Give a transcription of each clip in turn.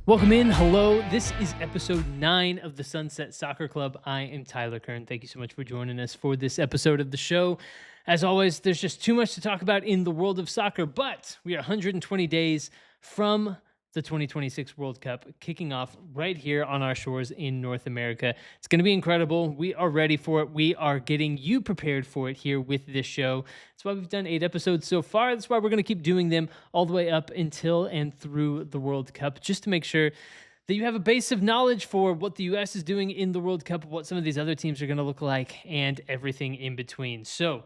Welcome in. Hello. This is episode 9 of the Sunset Soccer Club. I am Tyler Kern. Thank you so much for joining us for this episode of the show. As always, there's just too much to talk about in the world of soccer, but we are 120 days from the 2026 World Cup kicking off right here on our shores in North America. It's going to be incredible. We are ready for it. We are getting you prepared for it here with this show. That's why we've done 8 episodes so far. That's why we're going to keep doing them all the way up until and through the World Cup, just to make sure that you have a base of knowledge for what the U.S. is doing in the World Cup, what some of these other teams are going to look like, and everything in between. So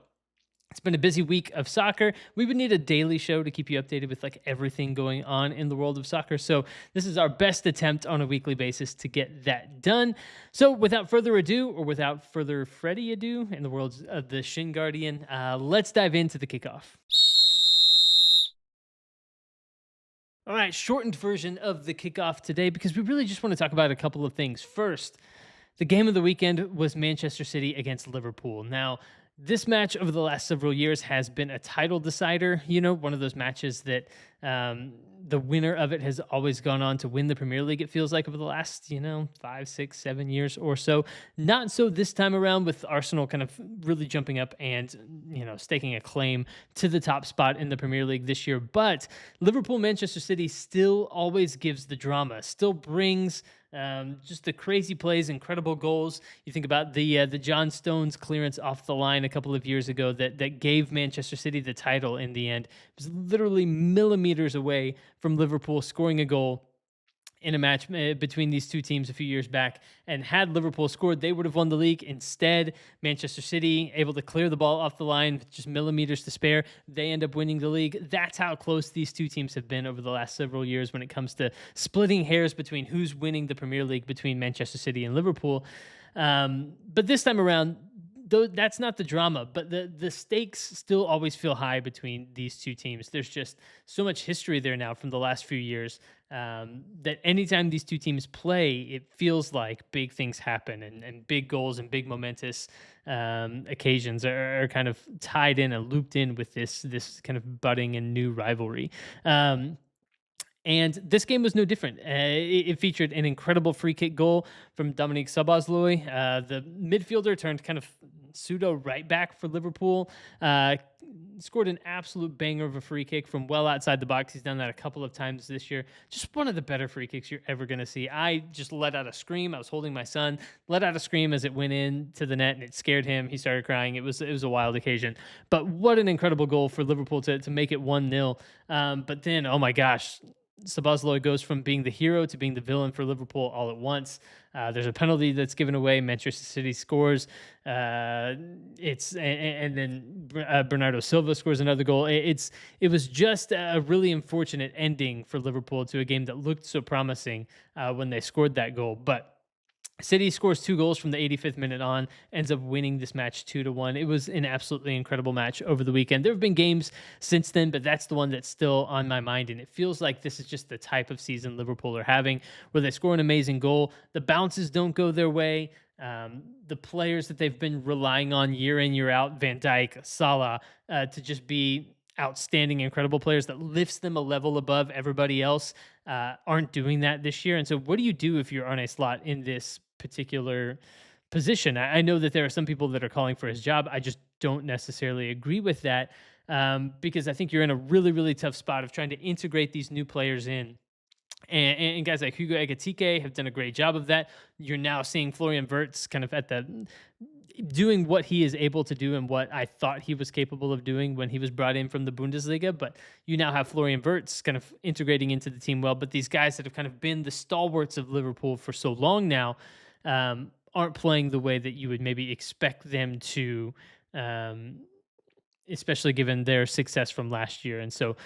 it's been a busy week of soccer. We would need a daily show to keep you updated with everything going on in the world of soccer. So this is our best attempt on a weekly basis to get that done. So without further ado, or without further Freddy ado in the world of the Shin Guardian, let's dive into the kickoff. All right, shortened version of the kickoff today because we really just want to talk about a couple of things. First, the game of the weekend was Manchester City against Liverpool. Now, this match over the last several years has been a title decider, one of those matches that the winner of it has always gone on to win the Premier League, it feels like, over the last, 5, 6, 7 years or so. Not so this time around, with Arsenal kind of really jumping up and, staking a claim to the top spot in the Premier League this year. But Liverpool, Manchester City still always gives the drama, still brings just the crazy plays, incredible goals. You think about the John Stones clearance off the line a couple of years ago that gave Manchester City the title in the end. It was literally millimeters away from Liverpool scoring a goal in a match between these two teams a few years back. And had Liverpool scored, they would have won the league. Instead, Manchester City able to clear the ball off the line with just millimeters to spare. They end up winning the league. That's how close these two teams have been over the last several years when it comes to splitting hairs between who's winning the Premier League between Manchester City and Liverpool. But this time around, though, that's not the drama, but the stakes still always feel high between these two teams. There's just so much history there now from the last few years that anytime these two teams play, it feels like big things happen and big goals and big momentous occasions are kind of tied in and looped in with this kind of budding and new rivalry. And this game was no different. It featured an incredible free kick goal from Dominique Szoboszlai. The midfielder turned kind of pseudo right back for Liverpool. Scored an absolute banger of a free kick from well outside the box. He's done that a couple of times this year. Just one of the better free kicks you're ever going to see. I just let out a scream. I was holding my son, let out a scream as it went into the net, and it scared him. He started crying. It was a wild occasion. But what an incredible goal for Liverpool to make it 1-0. But then, oh my gosh, Szoboszlai goes from being the hero to being the villain for Liverpool all at once. There's a penalty that's given away. Manchester City scores. And then Bernardo Silva scores another goal. It was just a really unfortunate ending for Liverpool to a game that looked so promising when they scored that goal. But City scores 2 goals from the 85th minute on, ends up winning this match 2-1. It was an absolutely incredible match over the weekend. There have been games since then, but that's the one that's still on my mind. And it feels like this is just the type of season Liverpool are having, where they score an amazing goal. The bounces don't go their way. The players that they've been relying on year in, year out, Van Dijk, Salah, to just be outstanding, incredible players that lifts them a level above everybody else, aren't doing that this year. And so what do you do if you're Arne Slot in this particular position? I know that there are some people that are calling for his job. I just don't necessarily agree with that, because I think you're in a really, really tough spot of trying to integrate these new players in. And guys like Hugo Ekitike have done a great job of that. You're now seeing Florian Wirtz kind of doing what he is able to do and what I thought he was capable of doing when he was brought in from the Bundesliga. But you now have Florian Wirtz kind of integrating into the team well. But these guys that have kind of been the stalwarts of Liverpool for so long now aren't playing the way that you would maybe expect them to, especially given their success from last year. And so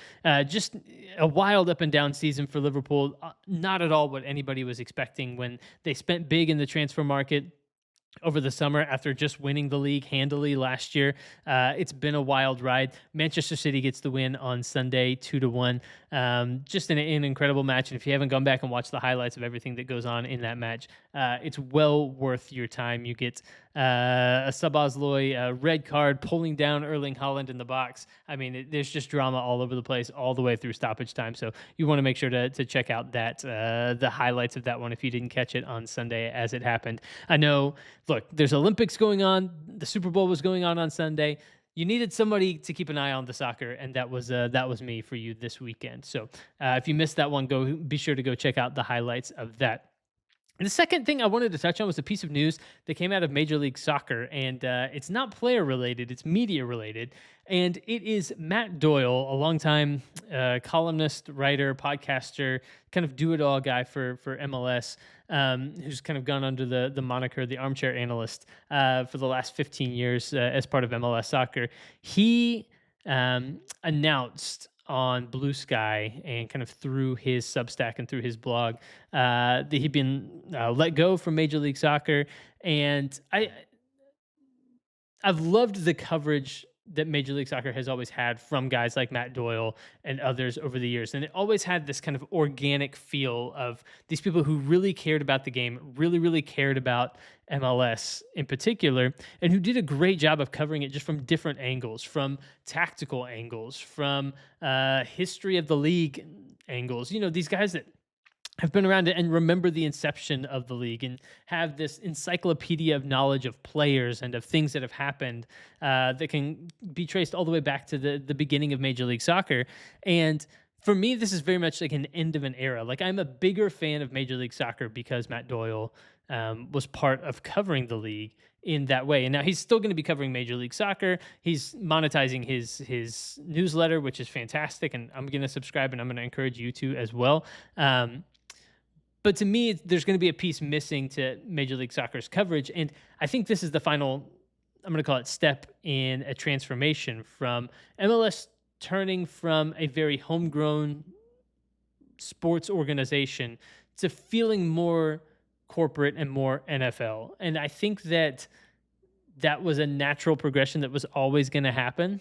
just a wild up and down season for Liverpool. Not at all what anybody was expecting when they spent big in the transfer market over the summer after just winning the league handily last year. It's been a wild ride. Manchester City gets the win on Sunday, 2-1. Just an incredible match. And if you haven't gone back and watched the highlights of everything that goes on in that match, it's well worth your time. You get a Sabazloy red card pulling down Erling Haaland in the box. I mean, there's just drama all over the place all the way through stoppage time. So you want to make sure to check out that the highlights of that one if you didn't catch it on Sunday as it happened. I know, look, there's Olympics going on. The Super Bowl was going on Sunday. You needed somebody to keep an eye on the soccer, and that was me for you this weekend. So if you missed that one, be sure to go check out the highlights of that. And the second thing I wanted to touch on was a piece of news that came out of Major League Soccer, and it's not player related, it's media related. And it is Matt Doyle, a longtime columnist, writer, podcaster, kind of do-it-all guy for MLS, who's kind of gone under the moniker the armchair analyst for the last 15 years as part of MLS Soccer. He announced on Blue Sky and kind of through his Substack and through his blog that he'd been let go from Major League Soccer. And I've loved the coverage that Major League Soccer has always had from guys like Matt Doyle and others over the years. And it always had this kind of organic feel of these people who really cared about the game, really, really cared about MLS in particular, and who did a great job of covering it just from different angles, from tactical angles, from history of the league angles. You know, these guys that have been around and remember the inception of the league and have this encyclopedia of knowledge of players and of things that have happened that can be traced all the way back to the beginning of Major League Soccer. And for me, this is very much like an end of an era. Like, I'm a bigger fan of Major League Soccer because Matt Doyle was part of covering the league in that way. And now he's still going to be covering Major League Soccer. He's monetizing his newsletter, which is fantastic. And I'm going to subscribe, and I'm going to encourage you to as well. But to me, there's going to be a piece missing to Major League Soccer's coverage. And I think this is the final, I'm going to call it, step in a transformation from MLS turning from a very homegrown sports organization to feeling more corporate and more NFL. And I think that was a natural progression that was always going to happen.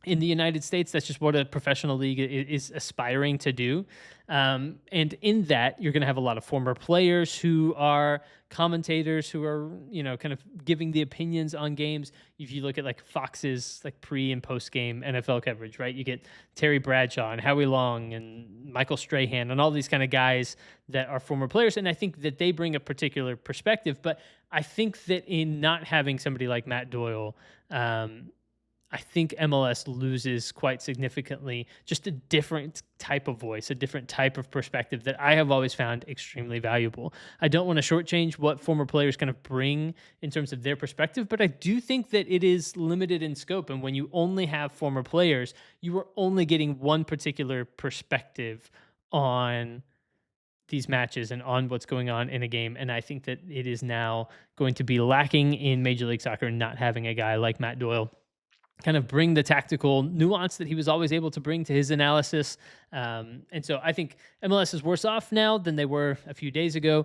In the United States, that's just what a professional league is aspiring to do. And in that, you're going to have a lot of former players who are commentators, who are, you know, kind of giving the opinions on games. If you look at like Fox's like pre and post game NFL coverage, right? You get Terry Bradshaw and Howie Long and Michael Strahan and all these kind of guys that are former players. And I think that they bring a particular perspective. But I think that in not having somebody like Matt Doyle, I think MLS loses quite significantly just a different type of voice, a different type of perspective that I have always found extremely valuable. I don't want to shortchange what former players kind of bring in terms of their perspective, but I do think that it is limited in scope. And when you only have former players, you are only getting one particular perspective on these matches and on what's going on in a game. And I think that it is now going to be lacking in Major League Soccer not having a guy like Matt Doyle kind of bring the tactical nuance that he was always able to bring to his analysis. And so I think MLS is worse off now than they were a few days ago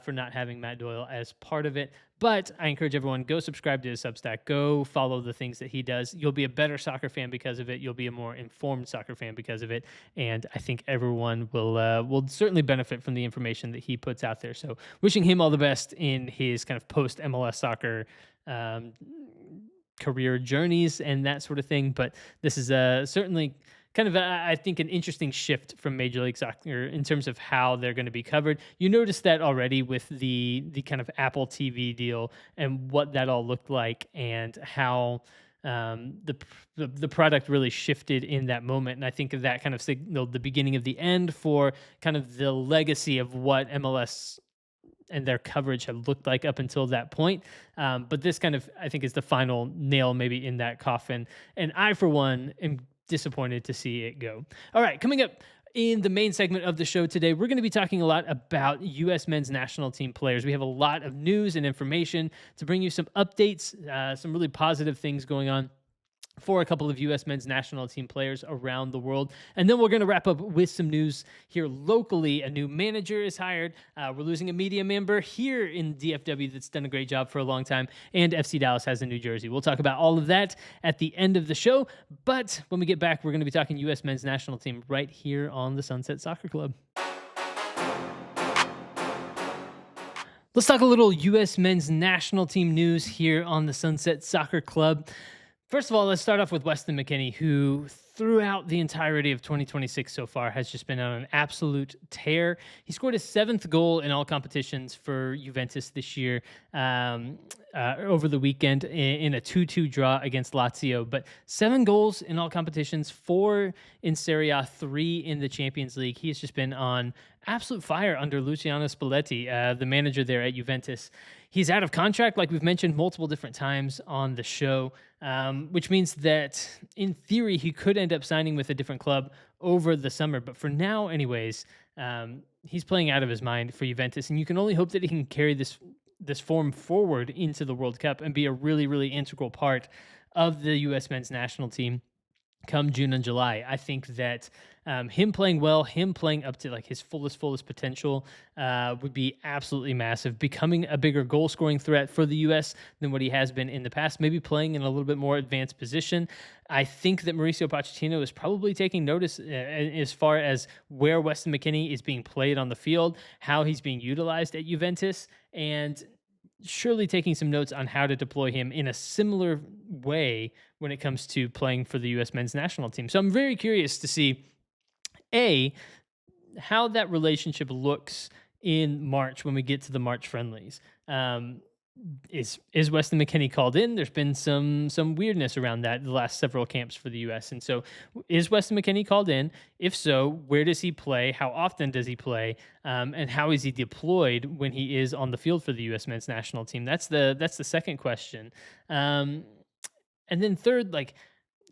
for not having Matt Doyle as part of it. But I encourage everyone, go subscribe to his Substack. Go follow the things that he does. You'll be a better soccer fan because of it. You'll be a more informed soccer fan because of it. And I think everyone will certainly benefit from the information that he puts out there. So wishing him all the best in his kind of post-MLS soccer career journeys and that sort of thing. But this is certainly kind of, I think, an interesting shift from Major League Soccer in terms of how they're going to be covered. You noticed that already with the kind of Apple TV deal and what that all looked like and how the product really shifted in that moment. And I think that kind of signaled the beginning of the end for kind of the legacy of what MLS and their coverage had looked like up until that point. But this kind of, I think, is the final nail maybe in that coffin. And I, for one, am disappointed to see it go. All right, coming up in the main segment of the show today, we're going to be talking a lot about U.S. men's national team players. We have a lot of news and information to bring you some updates, some really positive things going on for a couple of U.S. men's national team players around the world. And then we're going to wrap up with some news here locally. A new manager is hired. We're losing a media member here in DFW that's done a great job for a long time. And FC Dallas has a new jersey. We'll talk about all of that at the end of the show. But when we get back, we're going to be talking U.S. men's national team right here on the Sunset Soccer Club. Let's talk a little U.S. men's national team news here on the Sunset Soccer Club. First of all, let's start off with Weston McKennie, who throughout the entirety of 2026 so far has just been on an absolute tear. He scored his 7th goal in all competitions for Juventus this year over the weekend in a 2-2 draw against Lazio. But 7 goals in all competitions, 4 in Serie A, 3 in the Champions League. He has just been on absolute fire under Luciano Spalletti, the manager there at Juventus. He's out of contract, like we've mentioned multiple different times on the show, which means that in theory he could end up signing with a different club over the summer. But for now, anyways, he's playing out of his mind for Juventus, and you can only hope that he can carry this form forward into the World Cup and be a really, really integral part of the U.S. men's national team come June and July. I think that him playing well, him playing up to like his fullest potential would be absolutely massive, becoming a bigger goal scoring threat for the U.S. than what he has been in the past, maybe playing in a little bit more advanced position. I think that Mauricio Pochettino is probably taking notice as far as where Weston McKennie is being played on the field, how he's being utilized at Juventus, and surely taking some notes on how to deploy him in a similar way when it comes to playing for the U.S. men's national team. So I'm very curious to see, A, how that relationship looks in March when we get to the March friendlies. Is Weston McKennie called in? There's been some weirdness around that the last several camps for the U.S. And so is Weston McKennie called in? If so, where does he play? How often does he play? And how is he deployed when he is on the field for the U.S. men's national team? That's the second question. And then third, like,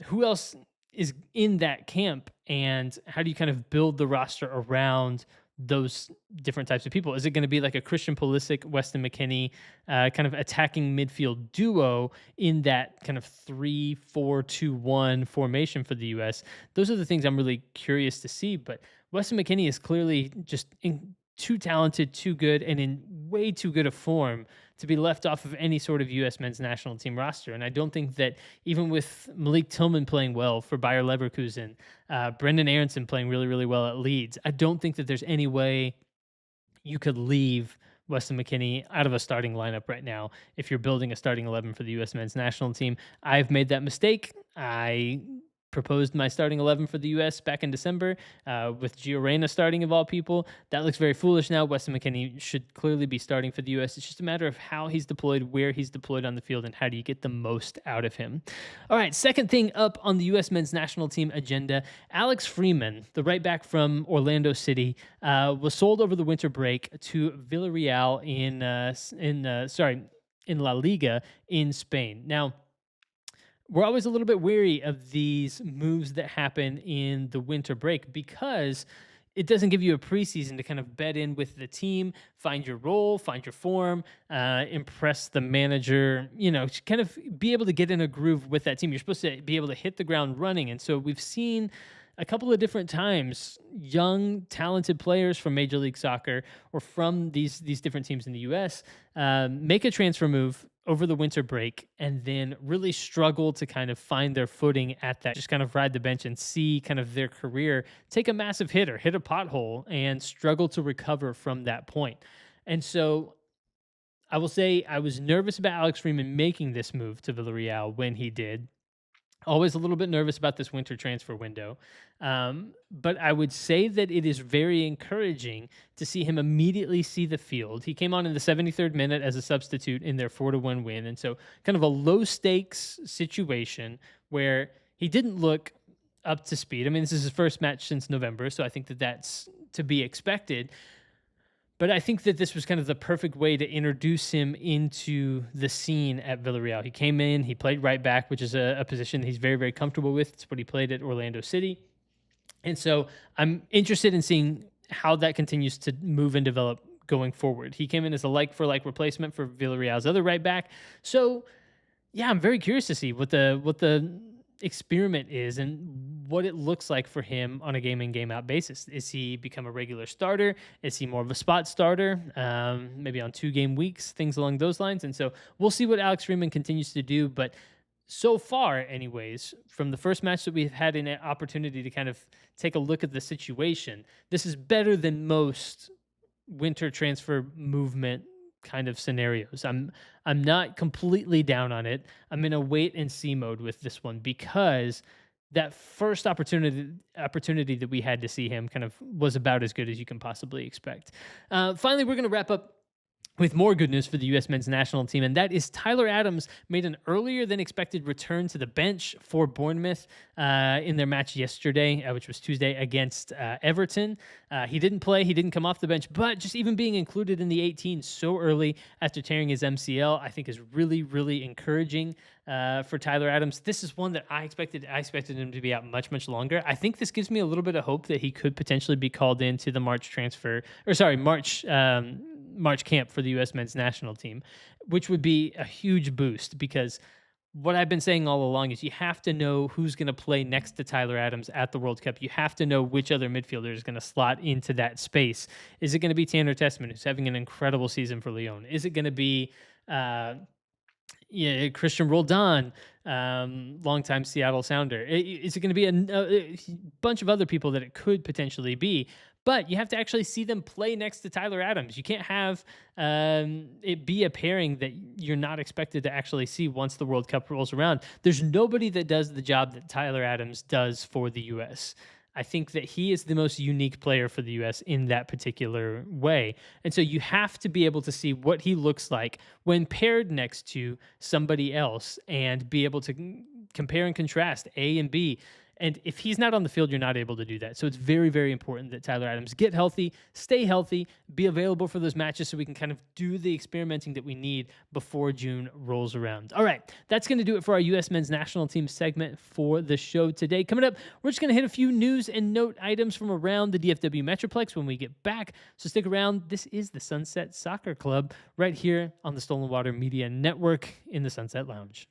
who else is in that camp, and how do you kind of build the roster around those different types of people? Is it going to be like a Christian Pulisic, Weston McKennie kind of attacking midfield duo in that kind of 3-4-2-1 formation for the U.S.? Those are the things I'm really curious to see. But Weston McKennie is clearly just too talented, too good, and in way too good a form to be left off of any sort of U.S. men's national team roster. And I don't think that even with Malik Tillman playing well for Bayer Leverkusen, Brendan Aronson playing really, really well at Leeds, I don't think that there's any way you could leave Weston McKennie out of a starting lineup right now if you're building a starting 11 for the U.S. men's national team. I've made that mistake. I proposed my starting 11 for the U.S. back in December with Gio Reyna starting of all people. That looks very foolish now. Weston McKennie should clearly be starting for the U.S. It's just a matter of how he's deployed, where he's deployed on the field, and how do you get the most out of him. All right, second thing up on the U.S. men's national team agenda, Alex Freeman, the right back from Orlando City, was sold over the winter break to Villarreal in La Liga in Spain. Now, we're always a little bit wary of these moves that happen in the winter break because it doesn't give you a preseason to kind of bed in with the team, find your role, find your form, impress the manager, kind of be able to get in a groove with that team. You're supposed to be able to hit the ground running. And so we've seen a couple of different times young, talented players from Major League Soccer or from these different teams in the U.S. Make a transfer move over the winter break and then really struggle to kind of find their footing at that, just kind of ride the bench and see kind of their career take a massive hit or hit a pothole and struggle to recover from that point. And so I will say I was nervous about Alex Freeman making this move to Villarreal when he did. Always a little bit nervous about this winter transfer window. But I would say that it is very encouraging to see him immediately see the field. He came on in the 73rd minute as a substitute in their 4-1 win. And so kind of a low stakes situation where he didn't look up to speed. I mean, this is his first match since November, so I think that that's to be expected. But I think that this was kind of the perfect way to introduce him into the scene at Villarreal. He came in, he played right back, which is a position that he's very, very comfortable with. It's what he played at Orlando City. And so I'm interested in seeing how that continues to move and develop going forward. He came in as a like-for-like replacement for Villarreal's other right back. So, yeah, I'm very curious to see what the experiment is and what it looks like for him on a game in, game out basis. Is he become a regular starter? Is he more of a spot starter? Maybe on 2-game weeks, things along those lines. And so we'll see what Alex Freeman continues to do. But so far, anyways, from the first match that we've had an opportunity to kind of take a look at the situation, this is better than most winter transfer movement kind of scenarios. I'm not completely down on it. I'm in a wait and see mode with this one because that first opportunity that we had to see him kind of was about as good as you can possibly expect. Finally, we're going to wrap up with more good news for the U.S. men's national team, and that is Tyler Adams made an earlier than expected return to the bench for Bournemouth in their match yesterday, which was Tuesday against Everton. He didn't play, he didn't come off the bench, but just even being included in the 18 so early after tearing his MCL, I think is really, really encouraging for Tyler Adams. This is one that I expected him to be out much, much longer. I think this gives me a little bit of hope that he could potentially be called into the March March camp for the U.S. men's national team, which would be a huge boost because what I've been saying all along is you have to know who's going to play next to Tyler Adams at the World Cup. You have to know which other midfielder is going to slot into that space. Is it going to be Tanner Tessman, who's having an incredible season for Lyon? Is it going to be Christian Roldan, longtime Seattle Sounder? Is it going to be a bunch of other people that it could potentially be? But you have to actually see them play next to Tyler Adams. You can't have it be a pairing that you're not expected to actually see once the World Cup rolls around. There's nobody that does the job that Tyler Adams does for the U.S. I think that he is the most unique player for the U.S. in that particular way. And so you have to be able to see what he looks like when paired next to somebody else and be able to compare and contrast A and B. And if he's not on the field, you're not able to do that. So it's very, very important that Tyler Adams get healthy, stay healthy, be available for those matches so we can kind of do the experimenting that we need before June rolls around. All right, that's going to do it for our U.S. men's national team segment for the show today. Coming up, we're just going to hit a few news and note items from around the DFW Metroplex when we get back. So stick around. This is the Sunset Soccer Club right here on the Stolen Water Media Network in the Sunset Lounge.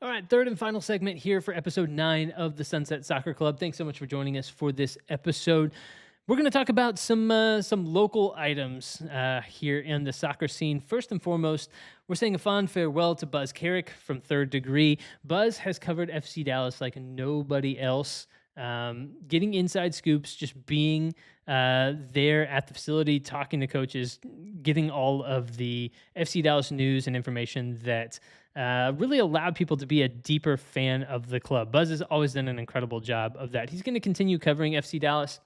All right, third and final segment here for episode 9 of the Sunset Soccer Club. Thanks so much for joining us for this episode. We're going to talk about some local items here in the soccer scene. First and foremost, we're saying a fond farewell to Buzz Carrick from Third Degree. Buzz has covered FC Dallas like nobody else. Getting inside scoops, just being there at the facility, talking to coaches, getting all of the FC Dallas news and information that really allowed people to be a deeper fan of the club. Buzz has always done an incredible job of that. He's going to continue covering FC Dallas,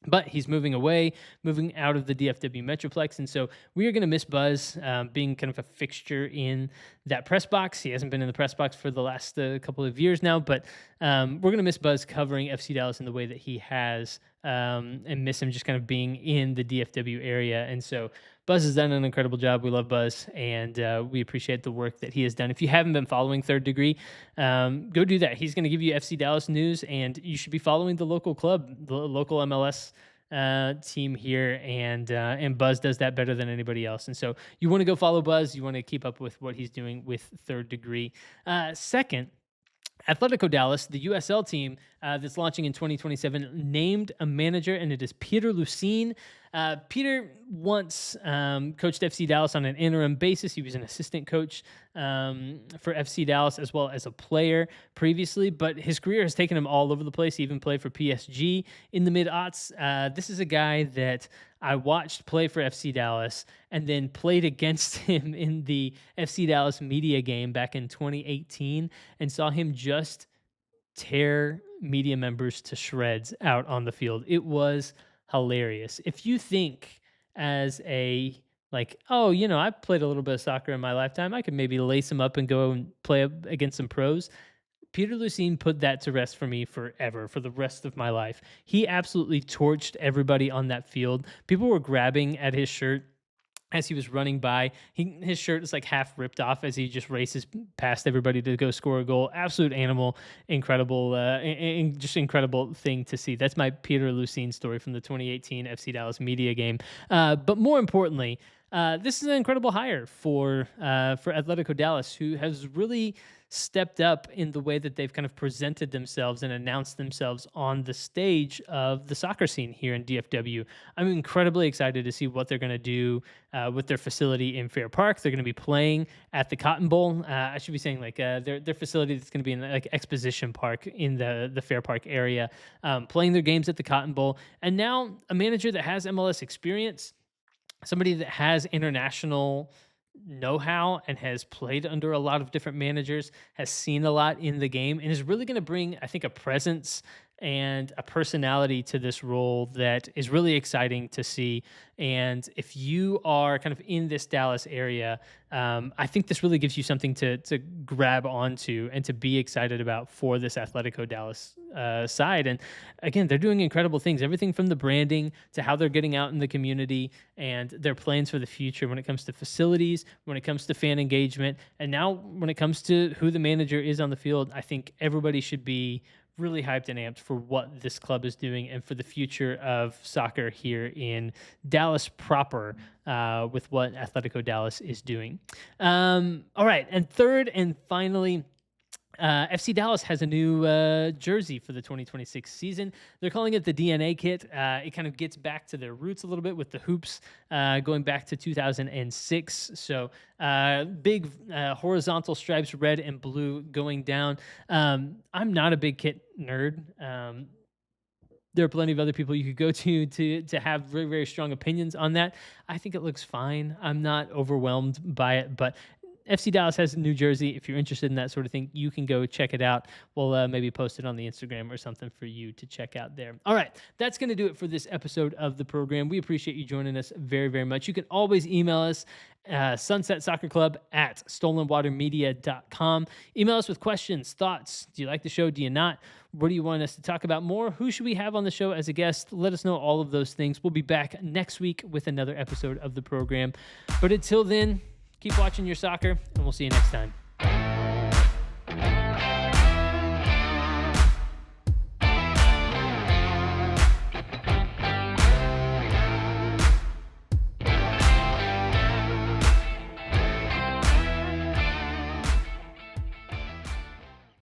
but he's moving out of the DFW Metroplex. And so we are going to miss Buzz being kind of a fixture in that press box. He hasn't been in the press box for the last couple of years now, but we're going to miss Buzz covering FC Dallas in the way that he has and miss him just kind of being in the DFW area. And so Buzz has done an incredible job. We love Buzz, and we appreciate the work that he has done. If you haven't been following Third Degree, go do that. He's going to give you FC Dallas news, and you should be following the local club, the local MLS team here, and Buzz does that better than anybody else. And so you want to go follow Buzz. You want to keep up with what he's doing with Third Degree. Second, Atletico Dallas, the USL team that's launching in 2027, named a manager, and it is Peter Lucine. Peter once coached FC Dallas on an interim basis. He was an assistant coach for FC Dallas as well as a player previously, but his career has taken him all over the place. He even played for PSG in the mid-aughts. This is a guy that I watched play for FC Dallas and then played against him in the FC Dallas media game back in 2018 and saw him just tear media members to shreds out on the field. It was hilarious. If you think as I played a little bit of soccer in my lifetime, I could maybe lace him up and go and play against some pros. Peter Lucine put that to rest for me forever, for the rest of my life. He absolutely torched everybody on that field. People were grabbing at his shirt as he was running by. His shirt is like half ripped off as he just races past everybody to go score a goal. Absolute animal, incredible, just incredible thing to see. That's my Peter Lucine story from the 2018 FC Dallas media game. But more importantly, This is an incredible hire for Atletico Dallas, who has really stepped up in the way that they've kind of presented themselves and announced themselves on the stage of the soccer scene here in DFW. I'm incredibly excited to see what they're going to do with their facility in Fair Park. They're going to be playing at the Cotton Bowl. I should be saying like their facility that's going to be in like Exposition Park in the Fair Park area, playing their games at the Cotton Bowl. And now a manager that has MLS experience, somebody that has international know-how and has played under a lot of different managers, has seen a lot in the game, and is really going to bring, I think, a presence and a personality to this role that is really exciting to see. And if you are kind of in this Dallas area, I think this really gives you something to grab onto and to be excited about for this Atletico Dallas side. And again, they're doing incredible things, everything from the branding to how they're getting out in the community and their plans for the future when it comes to facilities, when it comes to fan engagement, and now when it comes to who the manager is on the field. I think everybody should be really hyped and amped for what this club is doing and for the future of soccer here in Dallas proper, with what Atletico Dallas is doing. All right, and third and finally, FC Dallas has a new jersey for the 2026 season. They're calling it the DNA kit. It kind of gets back to their roots a little bit with the hoops going back to 2006. So big horizontal stripes, red and blue going down. I'm not a big kit nerd. There are plenty of other people you could go to have very, very strong opinions on that. I think it looks fine. I'm not overwhelmed by it, but FC Dallas has a new jersey. If you're interested in that sort of thing, you can go check it out. We'll maybe post it on the Instagram or something for you to check out there. All right, that's going to do it for this episode of the program. We appreciate you joining us very, very much. You can always email us, sunsetsoccerclub@stolenwatermedia.com. Email us with questions, thoughts. Do you like the show? Do you not? What do you want us to talk about more? Who should we have on the show as a guest? Let us know all of those things. We'll be back next week with another episode of the program. But until then, keep watching your soccer, and we'll see you next time.